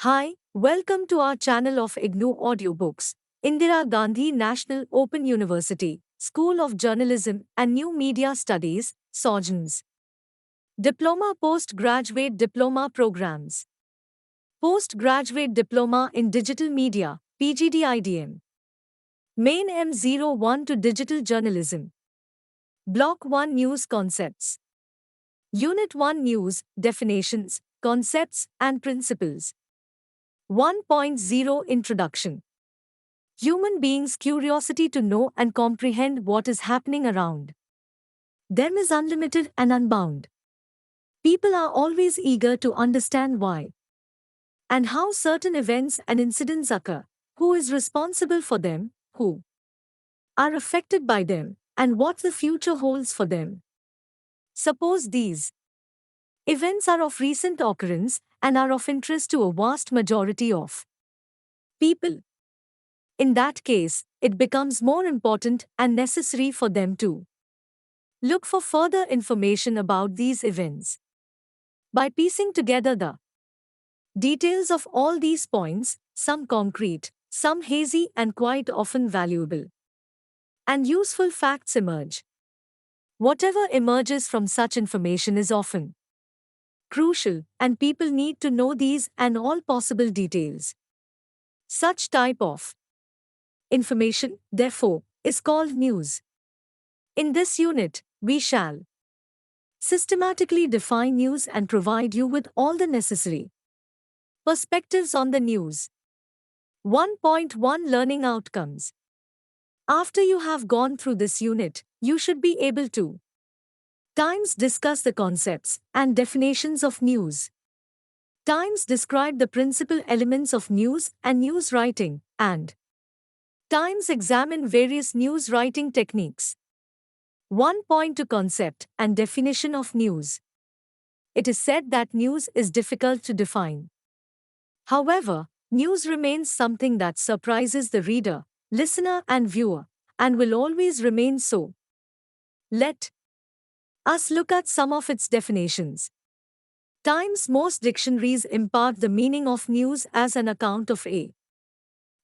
Hi, welcome to our channel of IGNOU audiobooks, Indira Gandhi National Open University, School of Journalism and New Media Studies, SOJNMS. Diploma Postgraduate Diploma Programs. Postgraduate Diploma in Digital Media, PGDIDM. Main M01 to Digital Journalism. Block-1 News Concepts. Unit 1 News, Definitions, Concepts and Principles. 1.0 Introduction. Human beings' curiosity to know and comprehend what is happening around them is unlimited and unbound. People are always eager to understand why and how certain events and incidents occur, who is responsible for them, who are affected by them, and what the future holds for them. Suppose these events are of recent occurrence and are of interest to a vast majority of people. In that case, it becomes more important and necessary for them to look for further information about these events. By piecing together the details of all these points, some concrete, some hazy and quite often valuable and useful facts emerge. Whatever emerges from such information is often crucial, and people need to know these and all possible details. Such type of information, therefore, is called news. In this unit, we shall systematically define news and provide you with all the necessary perspectives on the news. 1.1 Learning Outcomes. After you have gone through this unit, you should be able to times discuss the concepts and definitions of news, times describe the principal elements of news and news writing, and times examine various news writing techniques. 1.2 Concept and definition of news. It is said that news is difficult to define. However, news remains something that surprises the reader, listener and viewer, and will always remain so. Let us look at some of its definitions. Times most dictionaries impart the meaning of news as an account of a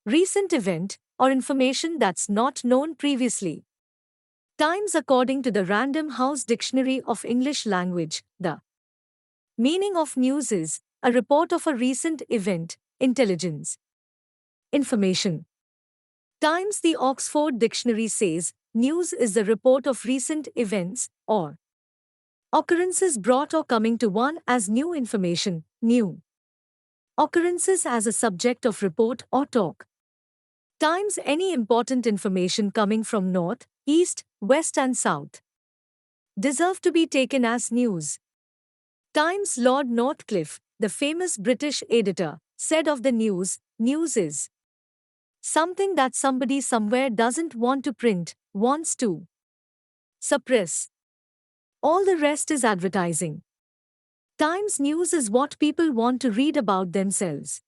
recent event or information that's not known previously. Times according to the Random House Dictionary of English Language, the meaning of news is a report of a recent event, intelligence, information. Times the Oxford Dictionary says, news is the report of recent events or occurrences brought or coming to one as new information, new occurrences as a subject of report or talk. Times any important information coming from north, east, west and south deserve to be taken as news. Times Lord Northcliffe, the famous British editor, said of the news is something that somebody somewhere doesn't want to print, wants to suppress. All the rest is advertising. Times news is what people want to read about themselves.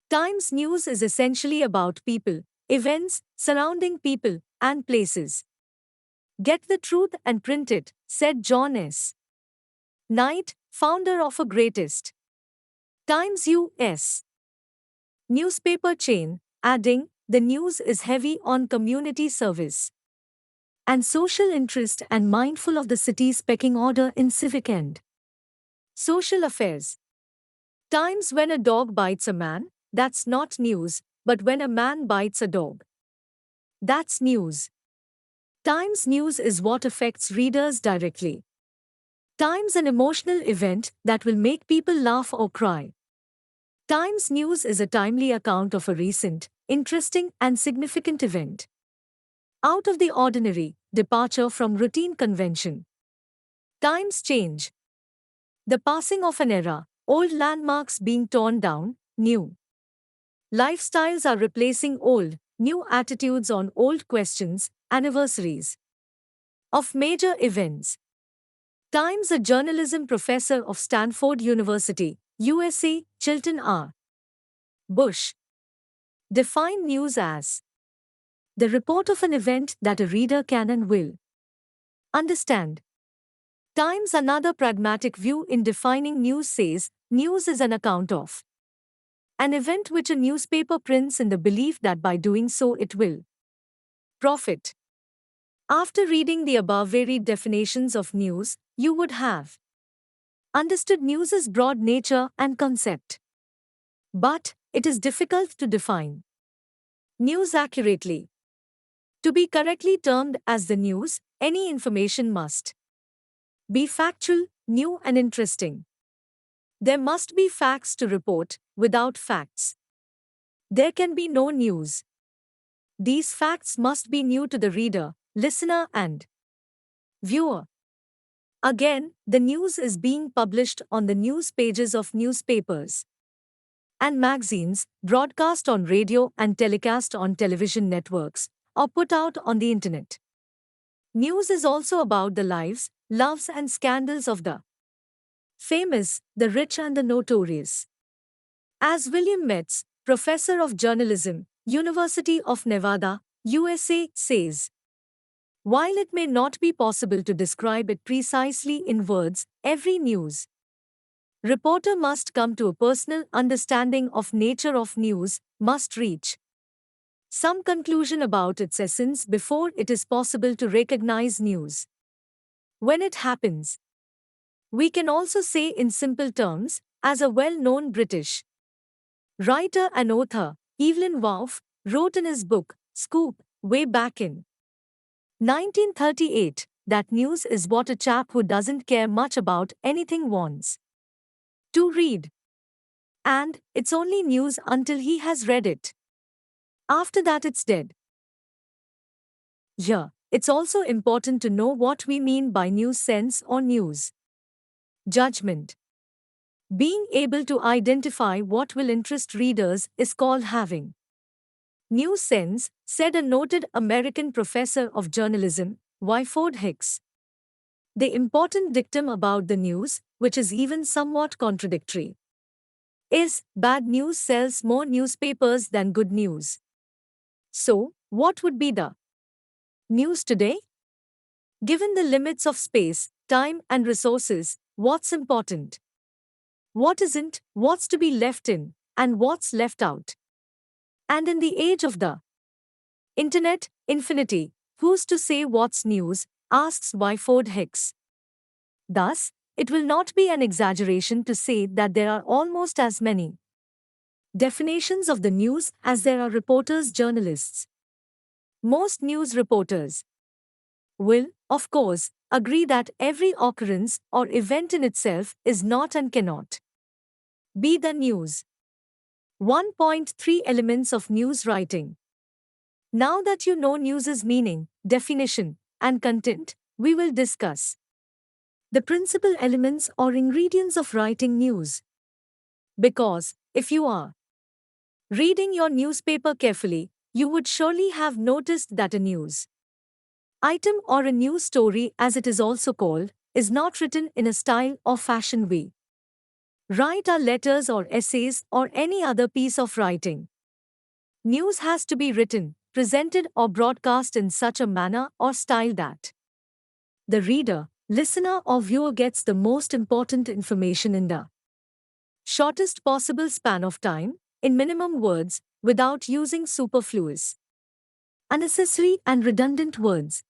Times news is essentially about people, events, surrounding people, and places. Get the truth and print it, said John S. Knight, founder of a greatest Times U.S. newspaper chain, adding, the news is heavy on community service and social interest and mindful of the city's pecking order in civic and social affairs. Times when a dog bites a man, that's not news, but when a man bites a dog, that's news. Times news is what affects readers directly. Times an emotional event that will make people laugh or cry. Times news is a timely account of a recent, interesting and significant event. Out of the ordinary, departure from routine convention. Times change. The passing of an era, old landmarks being torn down, new lifestyles are replacing old, new attitudes on old questions, anniversaries of major events. Times a journalism professor of Stanford University, USA, Chilton R. Bush defined news as the report of an event that a reader can and will understand. Times another pragmatic view in defining news says, news is an account of An event which a newspaper prints in the belief that by doing so it will profit. After reading the above varied definitions of news, you would have understood news's broad nature and concept. But it is difficult to define news accurately. To be correctly termed as the news, any information must be factual, new, and interesting. There must be facts to report. Without facts, there can be no news. These facts must be new to the reader, listener, and viewer. Again, the news is being published on the news pages of newspapers and magazines, broadcast on radio and telecast on television networks, or put out on the internet. News is also about the lives, loves, and scandals of the famous, the rich, and the notorious. As William Metz, professor of journalism, University of Nevada, USA, says, while it may not be possible to describe it precisely in words, every news reporter must come to a personal understanding of nature of news, must reach some conclusion about its essence before it is possible to recognize news. When it happens, we can also say in simple terms, as a well-known British writer and author, Evelyn Waugh, wrote in his book, Scoop, way back in 1938, that news is what a chap who doesn't care much about anything wants to read. And it's only news until he has read it. After that, it's dead. Here, it's also important to know what we mean by news sense or news judgment. Being able to identify what will interest readers is called having news sense, said a noted American professor of journalism, Wyford Hicks. The important dictum about the news, which is even somewhat contradictory, is bad news sells more newspapers than good news. So, what would be the news today? Given the limits of space, time, and resources, what's important? What isn't, what's to be left in, and what's left out? And in the age of the Internet, infinity, who's to say what's news, asks Wyford Hicks. Thus, it will not be an exaggeration to say that there are almost as many definitions of the news as there are reporters, journalists. Most news reporters will, of course, agree that every occurrence or event in itself is not and cannot be the news. 1.3 Elements of news writing. Now that you know news's meaning, definition, and content, we will discuss the principal elements or ingredients of writing news. Because, if you are reading your newspaper carefully, you would surely have noticed that a news item or a news story, as it is also called, is not written in a style or fashion we write our letters or essays or any other piece of writing. News has to be written, presented, or broadcast in such a manner or style that the reader, listener, or viewer gets the most important information in the shortest possible span of time, in minimum words, without using superfluous, unnecessary, and redundant words.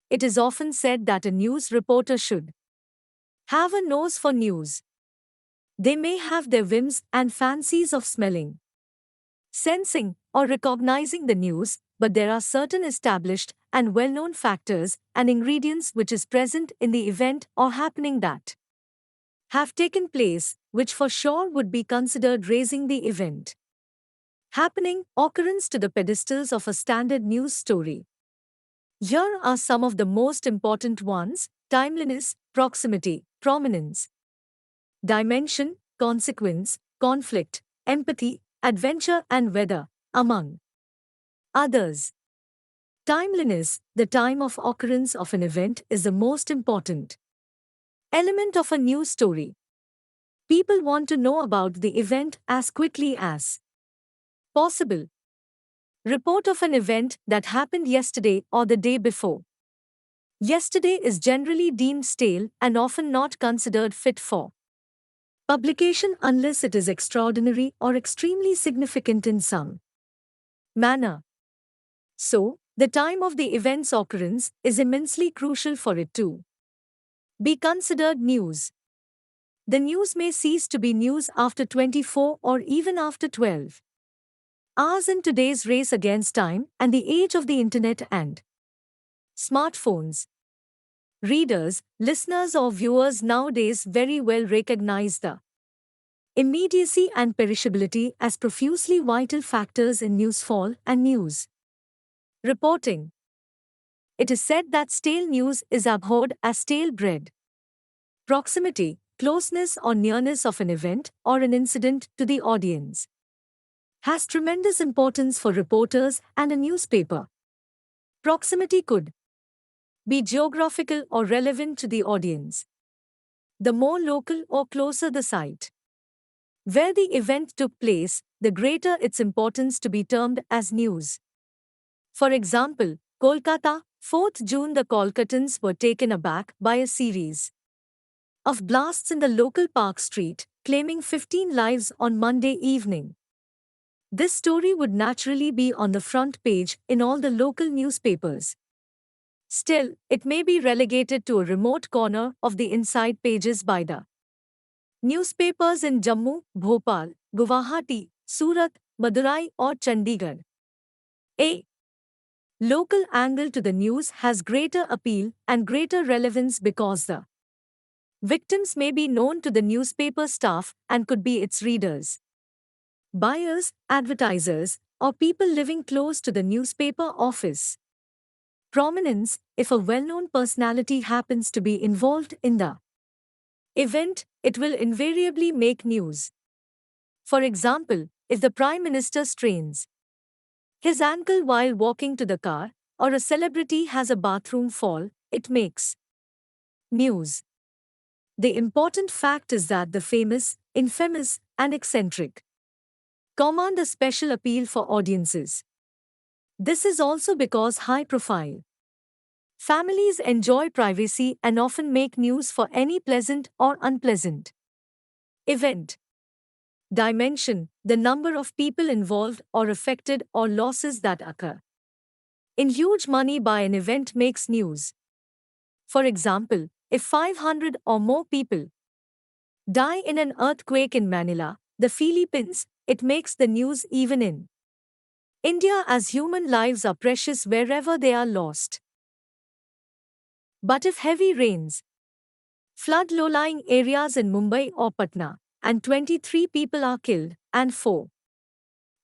It is often said that a news reporter should have a nose for news. They may have their whims and fancies of smelling, sensing, or recognizing the news, but there are certain established and well-known factors and ingredients which is present in the event or happening that have taken place, which for sure would be considered raising the event happening occurrence to the pedestals of a standard news story. Here are some of the most important ones: timeliness, proximity, prominence, dimension, consequence, conflict, empathy, adventure, and weather, among others. Timeliness, the time of occurrence of an event, is the most important element of a news story. People want to know about the event as quickly as possible. Report of an event that happened yesterday or the day before yesterday is generally deemed stale and often not considered fit for publication unless it is extraordinary or extremely significant in some manner. So, the time of the event's occurrence is immensely crucial for it to be considered news. The news may cease to be news after 24 or even after 12 hours in today's race against time and the age of the internet and smartphones. Readers, listeners, or viewers nowadays very well recognize the immediacy and perishability as profusely vital factors in newsfall and news reporting. It is said that stale news is abhorred as stale bread. Proximity, closeness or nearness of an event or an incident to the audience has tremendous importance for reporters and a newspaper. Proximity could be geographical or relevant to the audience. The more local or closer the site where the event took place, the greater its importance to be termed as news. For example, Kolkata, 4th June, the Kolkatans were taken aback by a series of blasts in the local park street, claiming 15 lives on Monday evening. This story would naturally be on the front page in all the local newspapers. Still, it may be relegated to a remote corner of the inside pages by the newspapers in Jammu, Bhopal, Guwahati, Surat, Madurai or Chandigarh. A local angle to the news has greater appeal and greater relevance because the victims may be known to the newspaper staff and could be its readers, buyers, advertisers, or people living close to the newspaper office. Prominence, if a well-known personality happens to be involved in the event, it will invariably make news. For example, if the Prime Minister strains his ankle while walking to the car, or a celebrity has a bathroom fall, it makes news. The important fact is that the famous, infamous, and eccentric command a special appeal for audiences. This is also because high-profile families enjoy privacy and often make news for any pleasant or unpleasant event. Dimension, the number of people involved or affected or losses that occur in huge money by an event makes news. For example, if 500 or more people die in an earthquake in Manila, the Philippines, it makes the news even in India as human lives are precious wherever they are lost. But if heavy rains flood low-lying areas in Mumbai or Patna, and 23 people are killed, and 4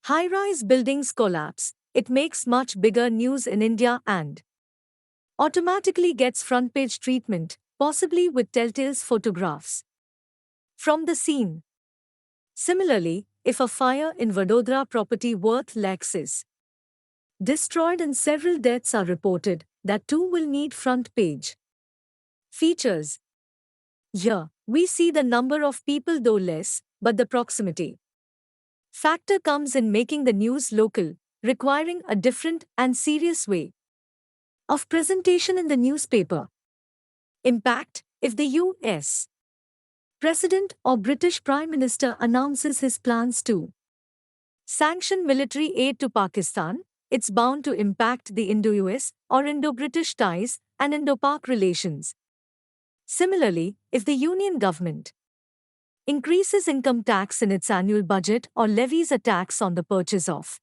high-rise buildings collapse, it makes much bigger news in India and automatically gets front-page treatment, possibly with telltale photographs from the scene. Similarly, if a fire in Vadodara property worth lakhs is destroyed and several deaths are reported, that too will need front-page features. Here, we see the number of people though less, but the proximity factor comes in making the news local, requiring a different and serious way of presentation in the newspaper. Impact, if the U.S. President or British Prime Minister announces his plans to sanction military aid to Pakistan, it's bound to impact the Indo-US or Indo-British ties and Indo-Pak relations. Similarly, if the Union government increases income tax in its annual budget or levies a tax on the purchase of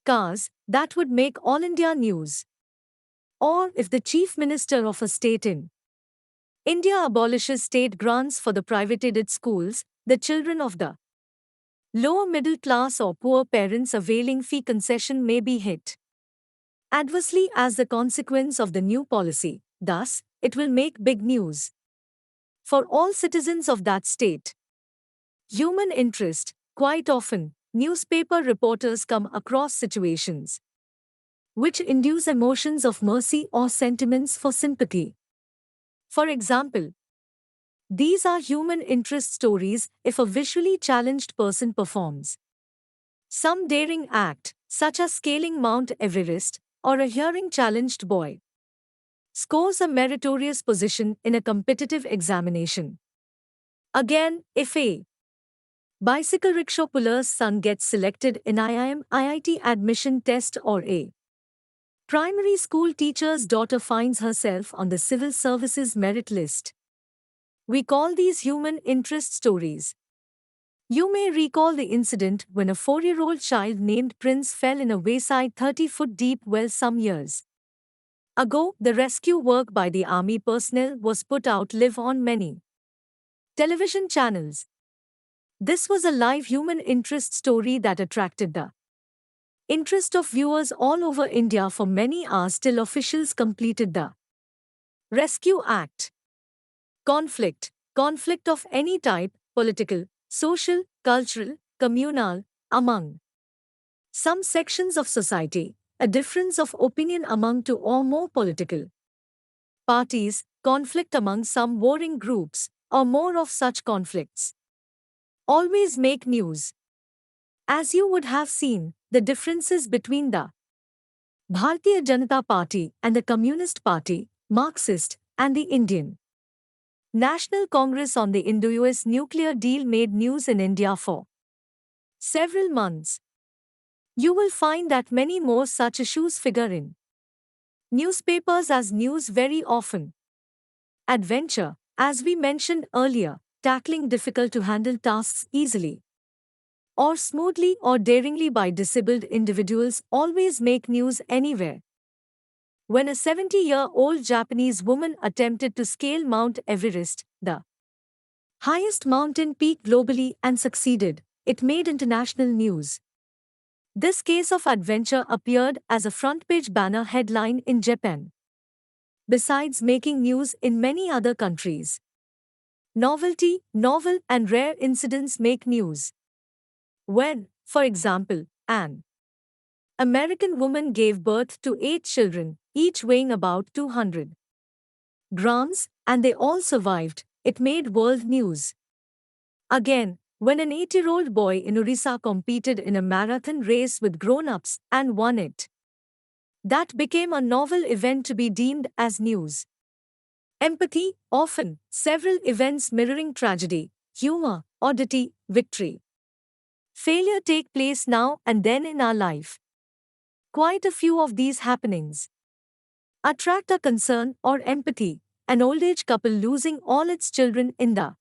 cars, that would make all India news. Or if the Chief Minister of a state in India abolishes state grants for the privatized schools, the children of the lower middle class or poor parents availing fee concession may be hit adversely as the consequence of the new policy. Thus, it will make big news for all citizens of that state. Human interest. Quite often, newspaper reporters come across situations which induce emotions of mercy or sentiments for sympathy. For example, these are human interest stories if a visually challenged person performs some daring act, such as scaling Mount Everest, or a hearing-challenged boy scores a meritorious position in a competitive examination. Again, if a bicycle rickshaw puller's son gets selected in IIT admission test, or a primary school teacher's daughter finds herself on the civil services merit list, we call these human interest stories. You may recall the incident when a 4-year-old child named Prince fell in a wayside 30-foot deep well some years ago. The rescue work by the army personnel was put out live on many television channels. This was a live human interest story that attracted the interest of viewers all over India for many hours till officials completed the Rescue Act. Conflict of any type, political, social, cultural, communal, among some sections of society, a difference of opinion among two or more political parties, conflict among some warring groups, or more of such conflicts, always make news. As you would have seen, the differences between the Bharatiya Janata Party and the Communist Party, Marxist, and the Indian National Congress on the Indo-US nuclear deal made news in India for several months. You will find that many more such issues figure in newspapers as news very often. Adventure, as we mentioned earlier, tackling difficult to handle tasks easily or smoothly or daringly by disabled individuals, always make news anywhere. When a 70-year-old Japanese woman attempted to scale Mount Everest, the highest mountain peak globally, and succeeded, it made international news. This case of adventure appeared as a front-page banner headline in Japan, besides making news in many other countries. Novel and rare incidents make news. When, for example, an American woman gave birth to 8 children, each weighing about 200 grams, and they all survived, it made world news. Again, when an 8-year-old boy in Orissa competed in a marathon race with grown-ups and won it, that became a novel event to be deemed as news. Empathy, often, several events mirroring tragedy, humor, oddity, victory, failure take place now and then in our life. Quite a few of these happenings attract a concern or empathy. An old-age couple losing all its children in the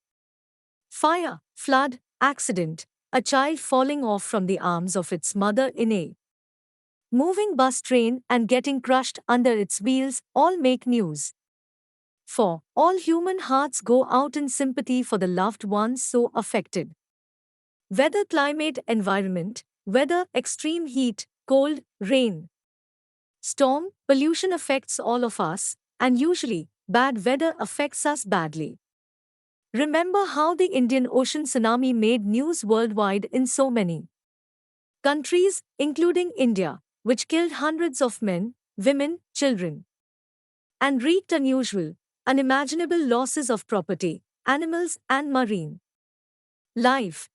fire, flood, accident, a child falling off from the arms of its mother in a moving bus train and getting crushed under its wheels, all make news. For all human hearts go out in sympathy for the loved ones so affected. Weather, climate, environment, weather, extreme heat, cold, rain, storm, pollution affects all of us, and usually, bad weather affects us badly. Remember how the Indian Ocean tsunami made news worldwide in so many countries, including India, which killed hundreds of men, women, children, and wreaked unusual, unimaginable losses of property, animals, and marine life.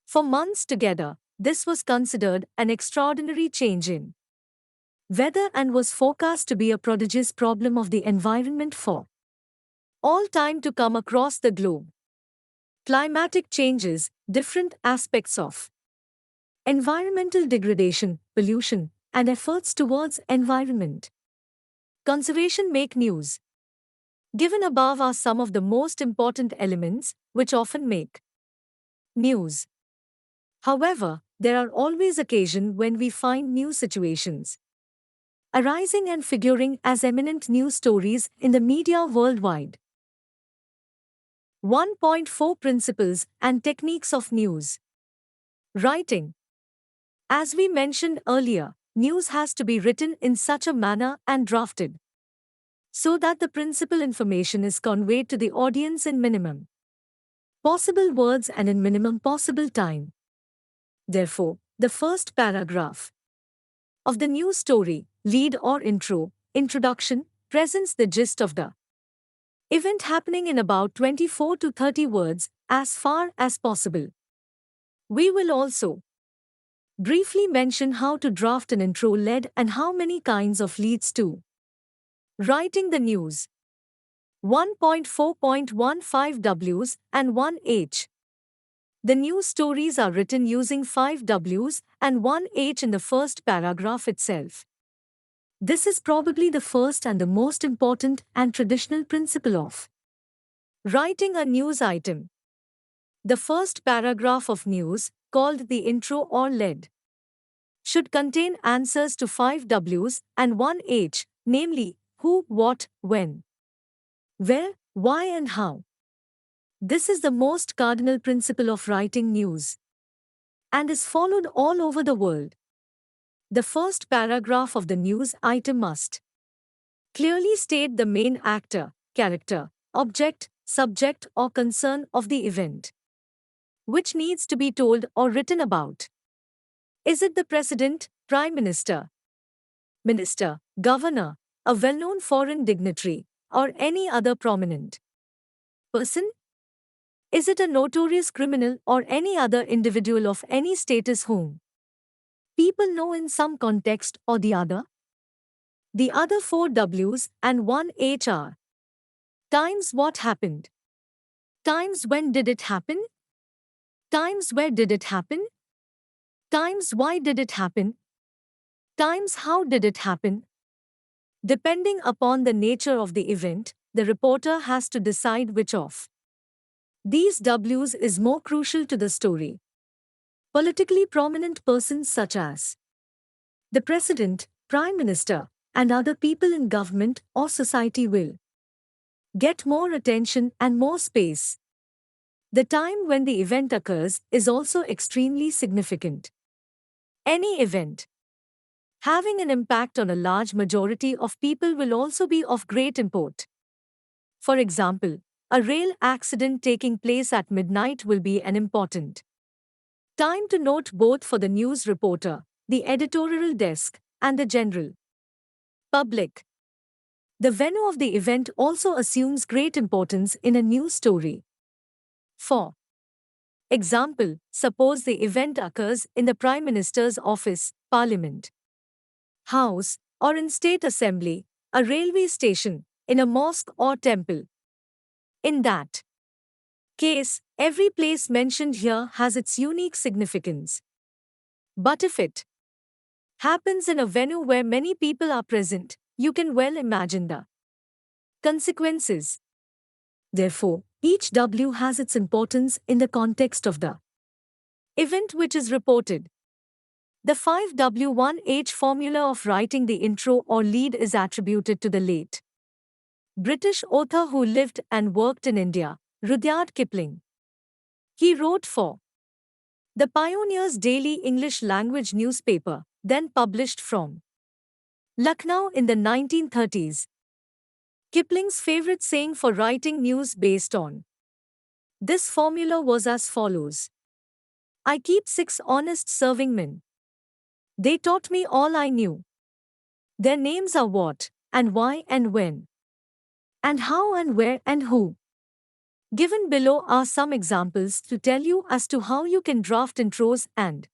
For months together, this was considered an extraordinary change in weather and was forecast to be a prodigious problem of the environment for all time to come across the globe. Climatic changes, different aspects of environmental degradation, pollution, and efforts towards environment conservation make news. Given above are some of the most important elements which often make news. However, there are always occasions when we find new situations arising and figuring as eminent news stories in the media worldwide. 1.4 Principles and Techniques of News Writing. As we mentioned earlier, news has to be written in such a manner and drafted so that the principal information is conveyed to the audience in minimum possible words and in minimum possible time. Therefore, the first paragraph of the news story, lead or intro, introduction, presents the gist of the event happening in about 24 to 30 words, as far as possible. We will also briefly mention how to draft an intro lead and how many kinds of leads to writing the news. 1.4.15 Ws and 1 H. The news stories are written using 5 Ws and 1 H in the first paragraph itself. This is probably the first and the most important and traditional principle of writing a news item. The first paragraph of news, called the intro or lead, should contain answers to 5 Ws and 1 H, namely, who, what, when, where, why and how. This is the most cardinal principle of writing news and is followed all over the world. The first paragraph of the news item must clearly state the main actor, character, object, subject or concern of the event, which needs to be told or written about. Is it the president, prime minister, minister, governor, a well-known foreign dignitary, or any other prominent person? Is it a notorious criminal or any other individual of any status whom people know in some context or the other? The other 4 Ws and 1 H are times what happened, times when did it happen, times where did it happen, times why did it happen, times how did it happen. Depending upon the nature of the event, the reporter has to decide which of these Ws is more crucial to the story. Politically prominent persons such as the president, prime minister, and other people in government or society will get more attention and more space. The time when the event occurs is also extremely significant. Any event having an impact on a large majority of people will also be of great import. For example, a rail accident taking place at midnight will be an important time to note both for the news reporter, the editorial desk, and the general public. The venue of the event also assumes great importance in a news story. For example, suppose the event occurs in the Prime Minister's office, Parliament House, or in State Assembly, a railway station, in a mosque or temple. In that case, every place mentioned here has its unique significance. But if it happens in a venue where many people are present, you can well imagine the consequences. Therefore, each W has its importance in the context of the event which is reported. The 5W1H formula of writing the intro or lead is attributed to the late British author who lived and worked in India, Rudyard Kipling. He wrote for the Pioneer's Daily English Language newspaper, then published from Lucknow in the 1930s. Kipling's favorite saying for writing news based on this formula was as follows: I keep 6 honest serving men. They taught me all I knew. Their names are what, and why and when, and how and where and who. Given below are some examples to tell you as to how you can draft intros and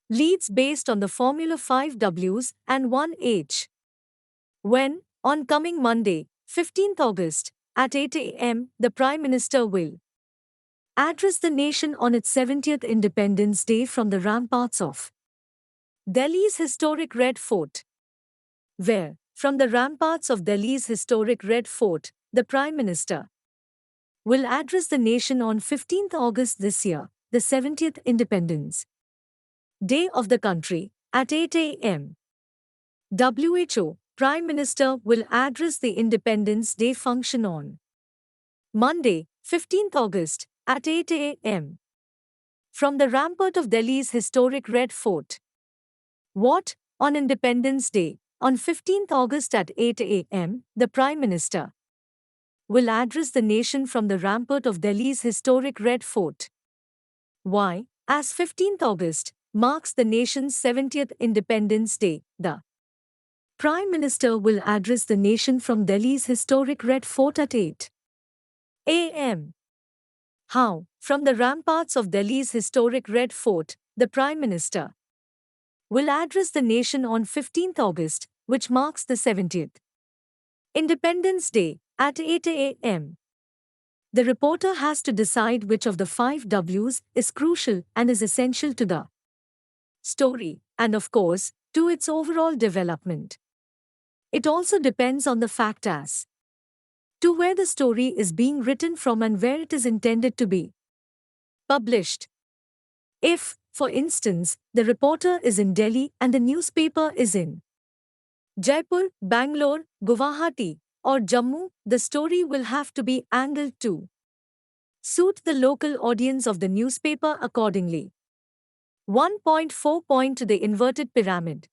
leads based on the formula 5 Ws and 1 H. When, on coming Monday, 15th August, at 8 a.m., the Prime Minister will address the nation on its 70th Independence Day from the ramparts of Delhi's historic Red Fort. Where, from the ramparts of Delhi's historic Red Fort, the Prime Minister will address the nation on 15th August this year, the 70th Independence Day of the country, at 8 a.m. WHO, Prime Minister will address the Independence Day function on Monday, 15th August, at 8 a.m. from the rampart of Delhi's historic Red Fort. What, on Independence Day, on 15th August at 8 a.m., the Prime Minister will address the nation from the rampart of Delhi's historic Red Fort. Why, as 15th August marks the nation's 70th Independence Day, the Prime Minister will address the nation from Delhi's historic Red Fort at 8 a.m. How, from the ramparts of Delhi's historic Red Fort, the Prime Minister will address the nation on 15th August, which marks the 70th Independence Day, At 8 a.m., the reporter has to decide which of the 5 Ws is crucial and is essential to the story, and of course, to its overall development. It also depends on the fact as to where the story is being written from and where it is intended to be published. If, for instance, the reporter is in Delhi and the newspaper is in Jaipur, Bangalore, Guwahati, or Jammu, the story will have to be angled to suit the local audience of the newspaper accordingly. 1.4 Point to the inverted pyramid.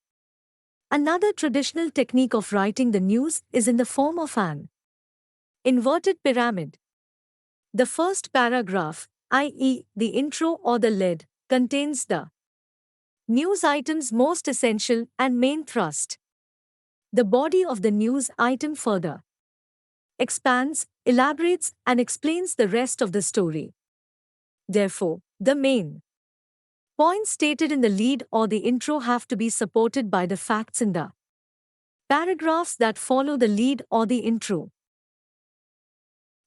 Another traditional technique of writing the news is in the form of an inverted pyramid. The first paragraph, i.e., the intro or the lead, contains the news item's most essential and main thrust. The body of the news item further expands, elaborates, and explains the rest of the story. Therefore, the main points stated in the lead or the intro have to be supported by the facts in the paragraphs that follow the lead or the intro.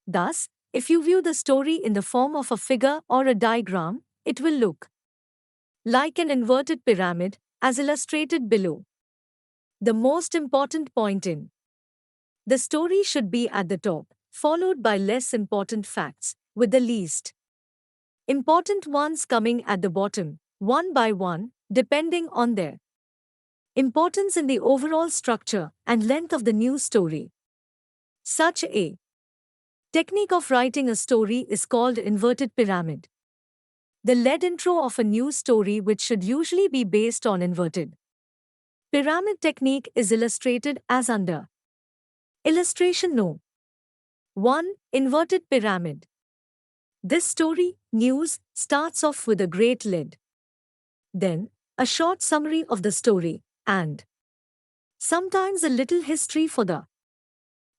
Thus, if you view the story in the form of a figure or a diagram, it will look like an inverted pyramid, as illustrated below. The most important point in the story should be at the top, followed by less important facts, with the least important ones coming at the bottom, one by one, depending on their importance in the overall structure and length of the news story. Such a technique of writing a story is called inverted pyramid. The lead intro of a news story, which should usually be based on inverted pyramid technique, is illustrated as under. Illustration No. 1. Inverted pyramid. This story, news, starts off with a great lead. Then, a short summary of the story, and sometimes a little history for the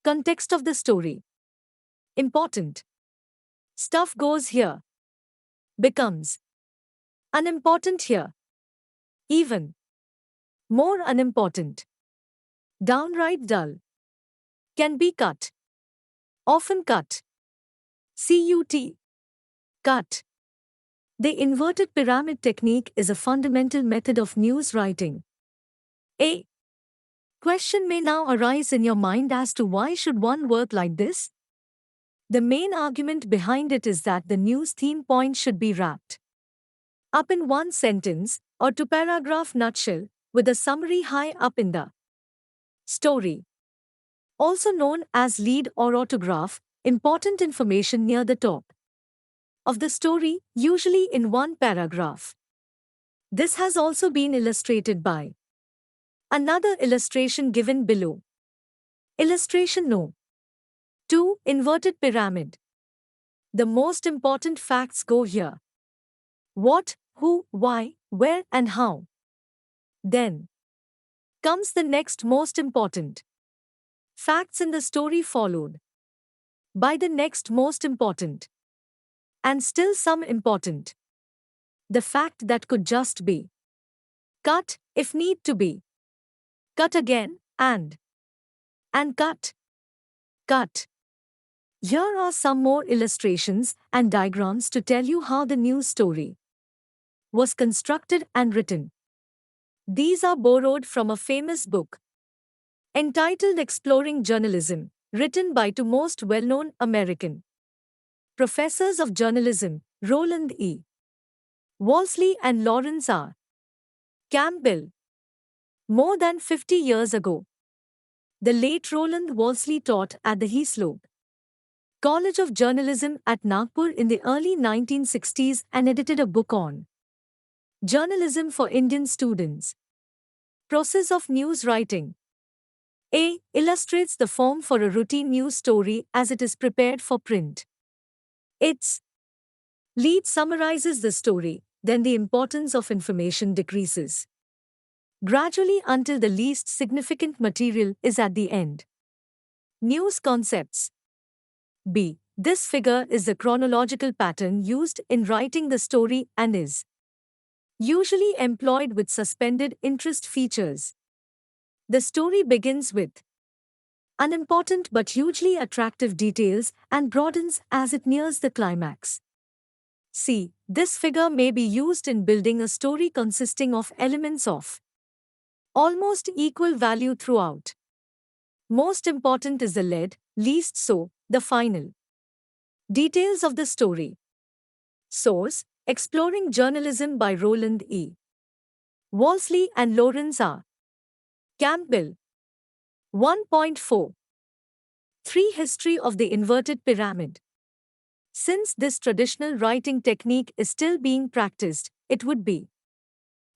context of the story. Important stuff goes here, becomes unimportant here, even more unimportant, downright dull, can be cut, often cut, cut. The inverted pyramid technique is a fundamental method of news writing. A question may now arise in your mind as to why should one work like this? The main argument behind it is that the news theme point should be wrapped up in one sentence or two-paragraph nutshell with a summary high up in the story. Also known as lead or autograph, important information near the top of the story, usually in one paragraph. This has also been illustrated by another illustration given below. Illustration No. 2. Inverted pyramid. The most important facts go here. What, who, why, where, and how. Then comes the next most important facts in the story, followed by the next most important, and still some important. The fact that could just be cut, if need to be cut again, and cut. Here are some more illustrations and diagrams to tell you how the news story was constructed and written. These are borrowed from a famous book entitled Exploring Journalism, written by two most well-known American professors of journalism, Roland E. Wolseley and Lawrence R. Campbell. More than 50 years ago, the late Roland Wolseley taught at the Hislop College of Journalism at Nagpur in the early 1960s and edited a book on journalism for Indian students. Process of news writing. A. Illustrates the form for a routine news story as it is prepared for print. Its lead summarizes the story, then the importance of information decreases gradually until the least significant material is at the end. News concepts. B. This figure is the chronological pattern used in writing the story and is usually employed with suspended interest features. The story begins with unimportant but hugely attractive details and broadens as it nears the climax. See, this figure may be used in building a story consisting of elements of almost equal value throughout. Most important is the lead, least so, the final details of the story. Source: Exploring Journalism by Roland E. Wolseley and Lawrence R. Campbell. 1.4. 3. History of the inverted pyramid. Since this traditional writing technique is still being practiced, it would be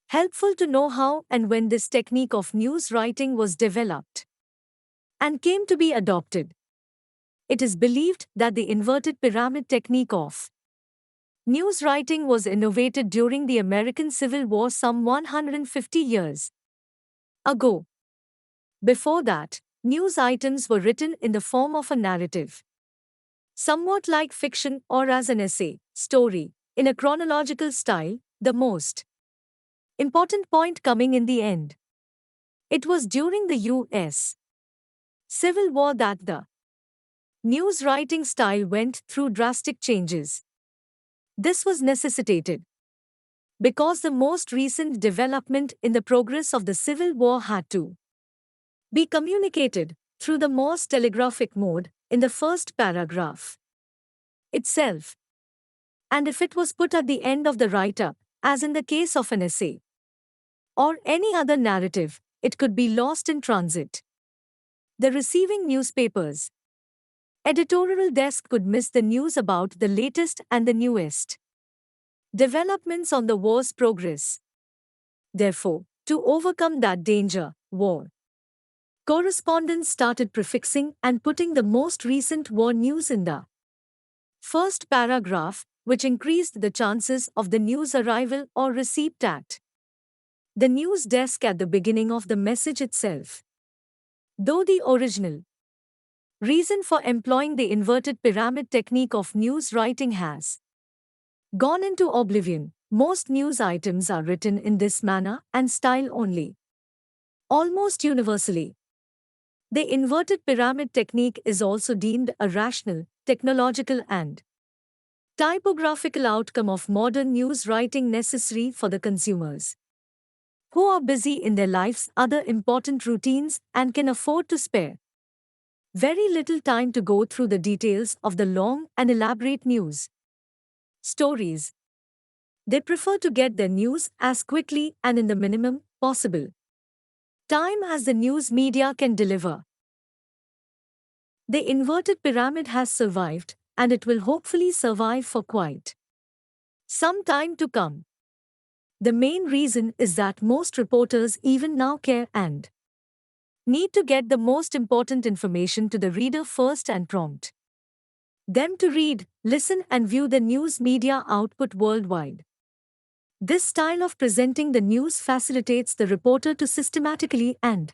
helpful to know how and when this technique of news writing was developed and came to be adopted. It is believed that the inverted pyramid technique of news writing was innovated during the American Civil War some 150 years ago. Before that, news items were written in the form of a narrative, somewhat like fiction or as an essay, story, in a chronological style, the most important point coming in the end. It was during the U.S. Civil War that the news writing style went through drastic changes. This was necessitated because the most recent development in the progress of the Civil War had to be communicated through the Morse telegraphic mode in the first paragraph itself. And if it was put at the end of the write-up, as in the case of an essay or any other narrative, it could be lost in transit. The receiving newspaper's editorial desk could miss the news about the latest and the newest developments on the war's progress. Therefore, to overcome that danger, war correspondents started prefixing and putting the most recent war news in the first paragraph, which increased the chances of the news arrival or receipt at the news desk at the beginning of the message itself. Though the original reason for employing the inverted pyramid technique of news writing has gone into oblivion, most news items are written in this manner and style only. Almost universally, the inverted pyramid technique is also deemed a rational, technological and typographical outcome of modern news writing necessary for the consumers who are busy in their lives' other important routines and can afford to spare very little time to go through the details of the long and elaborate news stories. They prefer to get their news as quickly and in the minimum possible time as the news media can deliver. The inverted pyramid has survived, and it will hopefully survive for quite some time to come. The main reason is that most reporters even now care and need to get the most important information to the reader first and prompt them to read, listen and view the news media output worldwide. This style of presenting the news facilitates the reporter to systematically and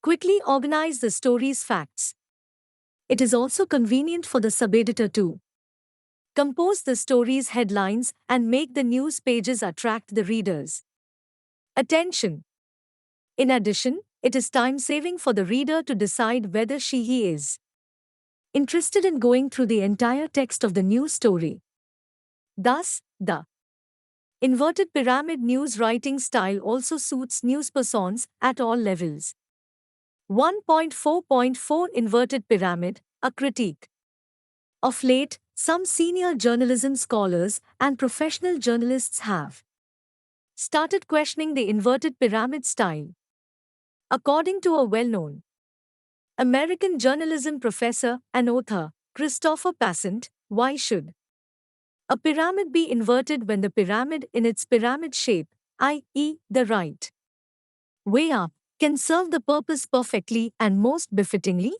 quickly organize the story's facts. It is also convenient for the sub-editor to compose the story's headlines and make the news pages attract the reader's attention. In addition, it is time-saving for the reader to decide whether he is interested in going through the entire text of the news story. Thus, the inverted pyramid news writing style also suits news persons at all levels. 1.4.4 Inverted Pyramid, a critique. Of late, some senior journalism scholars and professional journalists have started questioning the inverted pyramid style. According to a well-known American journalism professor and author, Christopher Passant, why should a pyramid be inverted when the pyramid in its pyramid shape, i.e., the right way up, can serve the purpose perfectly and most befittingly?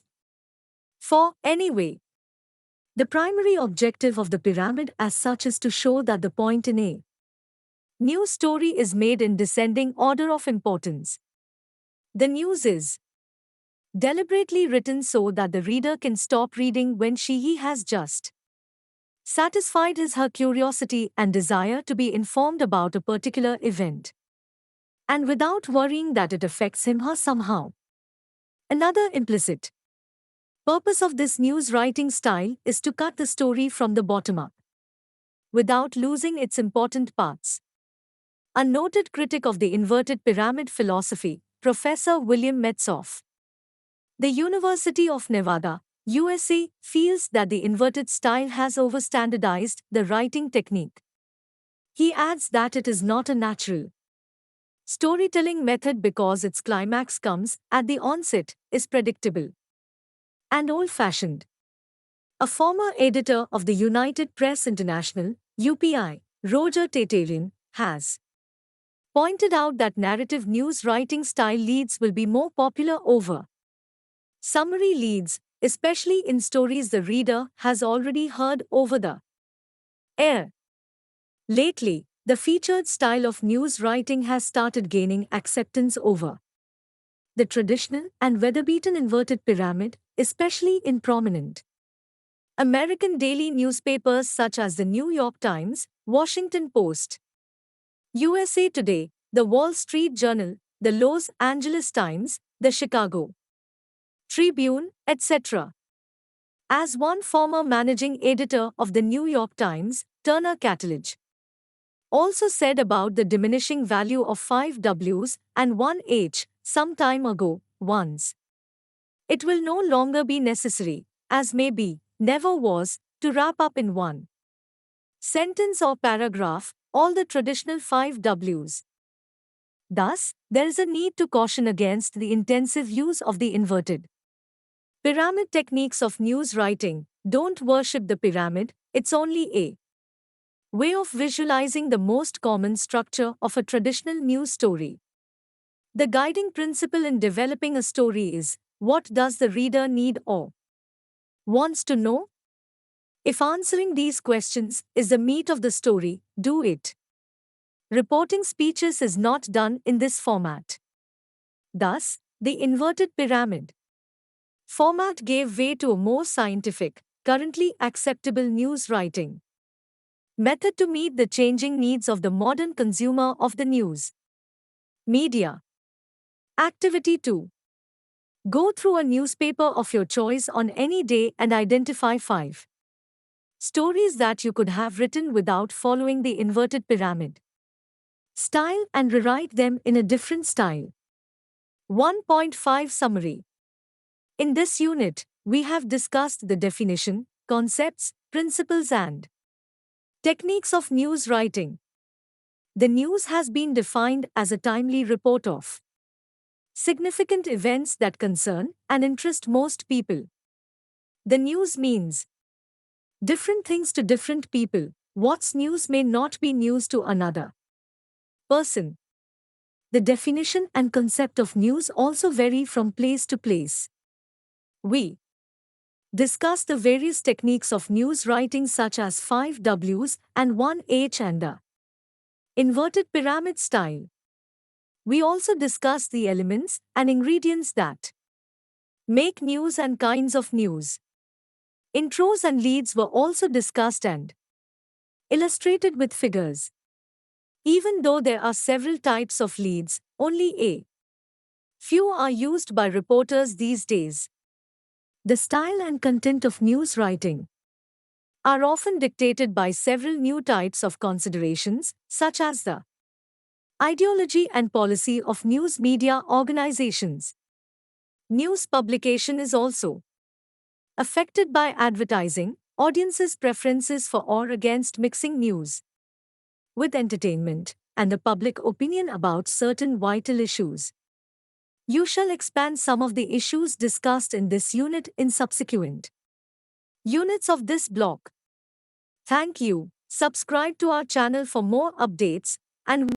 For, anyway, the primary objective of the pyramid as such is to show that the point in a news story is made in descending order of importance. The news is deliberately written so that the reader can stop reading when he has just satisfied her curiosity and desire to be informed about a particular event, and without worrying that it affects him or somehow another implicit. Purpose of this news writing style is to cut the story from the bottom up, without losing its important parts. A noted critic of the inverted pyramid philosophy, Professor William Metzoff, the University of Nevada, USA, feels that the inverted style has overstandardized the writing technique. He adds that it is not a natural storytelling method because its climax comes at the onset, is predictable and old-fashioned. A former editor of the United Press International, UPI, Roger Tatarian, has pointed out that narrative news writing style leads will be more popular over summary leads, especially in stories the reader has already heard over the air. Lately, the featured style of news writing has started gaining acceptance over the traditional and weather-beaten inverted pyramid, especially in prominent American daily newspapers such as the New York Times, Washington Post, USA Today, the Wall Street Journal, the Los Angeles Times, the Chicago Tribune, etc. As one former managing editor of the New York Times, Turner Catledge, also said about the diminishing value of 5 Ws and 1 H some time ago, once it will no longer be necessary, as maybe never was, to wrap up in one sentence or paragraph all the traditional 5 Ws. Thus, there is a need to caution against the intensive use of the inverted pyramid techniques of news writing. Don't worship the pyramid, it's only a way of visualizing the most common structure of a traditional news story. The guiding principle in developing a story is, what does the reader need or wants to know? If answering these questions is the meat of the story, do it. Reporting speeches is not done in this format. Thus, the inverted pyramid format gave way to a more scientific, currently acceptable news writing method to meet the changing needs of the modern consumer of the news media. Activity 2. Go through a newspaper of your choice on any day and identify 5 stories that you could have written without following the inverted pyramid style and rewrite them in a different style. 1.5 Summary. In this unit, we have discussed the definition, concepts, principles and techniques of news writing. The news has been defined as a timely report of significant events that concern and interest most people. The news means different things to different people. What's news may not be news to another person. The definition and concept of news also vary from place to place. We discuss the various techniques of news writing such as 5 Ws and 1 H and the inverted pyramid style. We also discuss the elements and ingredients that make news and kinds of news. Intros and leads were also discussed and illustrated with figures. Even though there are several types of leads, only a few are used by reporters these days. The style and content of news writing are often dictated by several new types of considerations, such as the ideology and policy of news media organizations. News publication is also affected by advertising, audiences' preferences for or against mixing news with entertainment, and the public opinion about certain vital issues. You shall expand some of the issues discussed in this unit in subsequent units of this block. Thank you. Subscribe to our channel for more updates and